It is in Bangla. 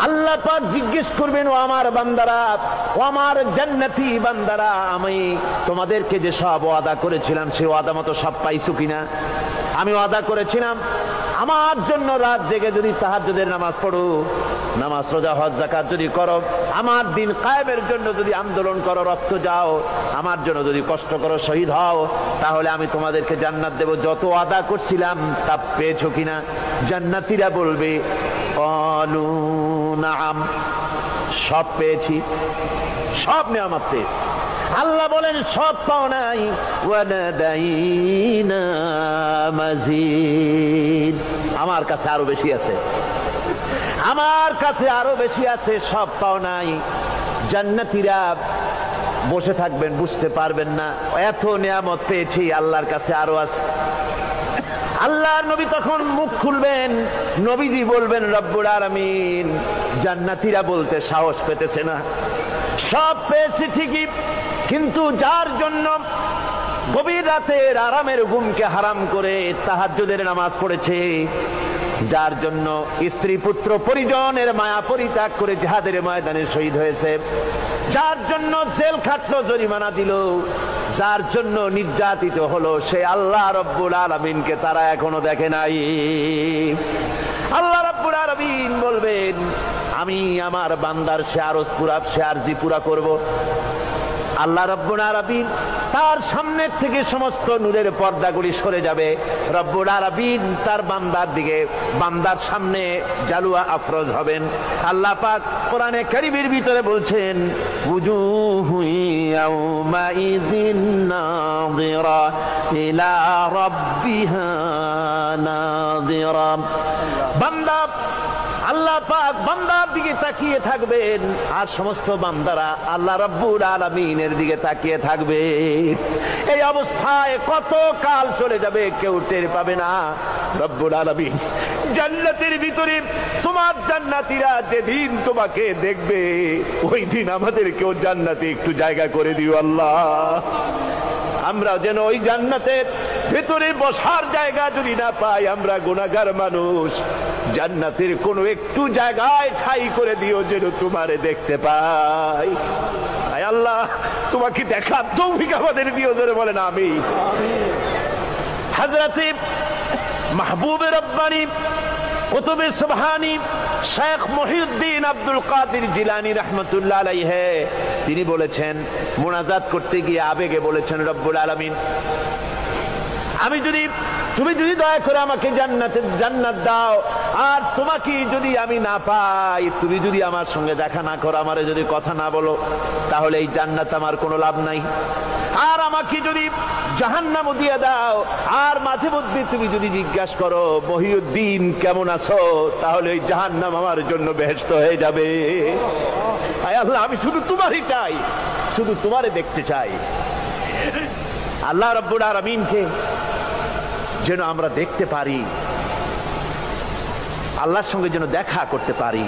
আল্লাহ পাক জিজ্ঞেস করবেন, ও আমার বান্দারা, ও আমার জান্নাতি বান্দারা, আমি তোমাদেরকে যে সব ওয়াদা করেছিলাম সে ওয়াদা মতো সব পাইছো কিনা? আমি ওয়াদা করেছিলাম আমার জন্য রাত জেগে যদি তাহাজ্জুদের নামাজ পড়ো, নামাজ রোজা হজ যাকাত যদি করো, আমার দিন কায়েমের জন্য যদি আন্দোলন করো, রক্ত যাও, আমার জন্য যদি কষ্ট করো, শহীদ হও, তাহলে আমি তোমাদেরকে জান্নাত দেব। যত ওয়াদা করছিলাম তা পেয়েছো কিনা? জান্নাতীরা বলবে ক্বালু নাআম, সব পেয়েছি, সব নেয়ামত পেয়েছি। আল্লাহ বলেন সব পাও নাই, ওয়ালাদাইনা মাজিদ, আমার কাছে আরো বেশি আছে, আমার কাছে আরো বেশি আছে, সব পাও নাই। জান্নাতীরা বসে থাকবেন, বুঝতে পারবেন না এত নিয়ামত পেয়েছি, আল্লাহর কাছে আরো আছে। আল্লাহর নবী তখন মুখ খুলবেন, নবীজি বলবেন রব্বুল আলামিন, জান্নাতীরা বলতে সাহস পেতেছে না, সব পেয়েছি ঠিকই, কিন্তু যার জন্য গভীর রাতের আরামের ঘুমকে হারাম করে তাহাজ্জুদের নামাজ পড়েছে, যার জন্য স্ত্রী পুত্র পরিজনের মায়া পরিত্যাগ করে জিহাদের ময়দানে শহীদ হয়েছে, যার জন্য জেল খাটলো, জরিমানা দিল, যার জন্য নির্যাতিত হলো, সে আল্লাহ রব্বুল আলামিনকে তারা এখনো দেখে নাই। আল্লাহ রব্বুল আলামিন বলবেন, আমি আমার বান্দার সে আরজ পুরা, সে আরজি পুরা করব। আল্লাহ রব্বুল আলামিন তার সামনের থেকে সমস্ত নূরের পর্দাগুলি সরে যাবে। রব্বুল আলামিন তার বান্দার দিকে, বান্দার সামনে জালুয়া আফরোজ হবেন। আল্লাহ পাক কোরআনে কারীমের ভিতরে বলছেন, উজুহু ইয়াউমাইযিন নাযিরা ইলা রাব্বিহা নাযিরা। বান্দা, আল্লাহ পাক বান্দার দিকে তাকিয়ে থাকবেন, আর সমস্ত বান্দারা আল্লাহ রাব্বুল আলামিনের দিকে তাকিয়ে থাকবে। এই অবস্থায় কত কাল চলে যাবে কেউ টের পাবে না। রব্বুল আলামিন জান্নাতের ভিতরে তোমার জান্নাতীরা যেদিন তোমাকে দেখবে, ওই দিন আমাদেরকেও জান্নাতে একটু জায়গা করে দিও আল্লাহ। আমরা যেন ওই জান্নাতের ভেতরে বসার জায়গা যদি না পাই, আমরা গুনাহগার মানুষ, জান্নাতের কোনো একটু জায়গায় ঠাই করে দিও যেন তোমারে দেখতে পাই। আয় আল্লাহ, তোমাকে দেখার তৌফিক আমাদের দিও, ধরে বলেন আমিন। হযরতে মাহবুবে রব্বানী কুতুবে সুবহানী শেখ মুহিউদ্দিন আব্দুল কাদের জিলানী রাহমাতুল্লাহ আলাইহি, তিনি বলেছেন, মুনাজাত করতে গিয়ে আবেগে বলেছেন, রব্বুল আলামিন, তুমি যদি দয়া করে আমাকে জান্নাত দাও, আর তোমাকে যদি আমি না পাই, তুমি যদি আমার সঙ্গে দেখা না করো, আমারে যদি কথা না বলো, তাহলে এই জান্নাত আমার কোনো লাভ নাই। আর আমাকে যদি জাহান্নামও দিয়ে দাও, আর মাঝে মধ্যে তুমি যদি জিজ্ঞাসা করো মহিউদ্দিন কেমন আছো, তাহলে এই জাহান্নাম আমার জন্য বেহেশত হয়ে যাবে। আয় আল্লাহ, আমি শুধু তোমারই চাই, শুধু তোমারে দেখতে চাই। আল্লাহ রাব্বুল আলামিনকে যেন আমরা দেখতে পারি, আল্লাহর সঙ্গে যেন দেখা করতে পারি।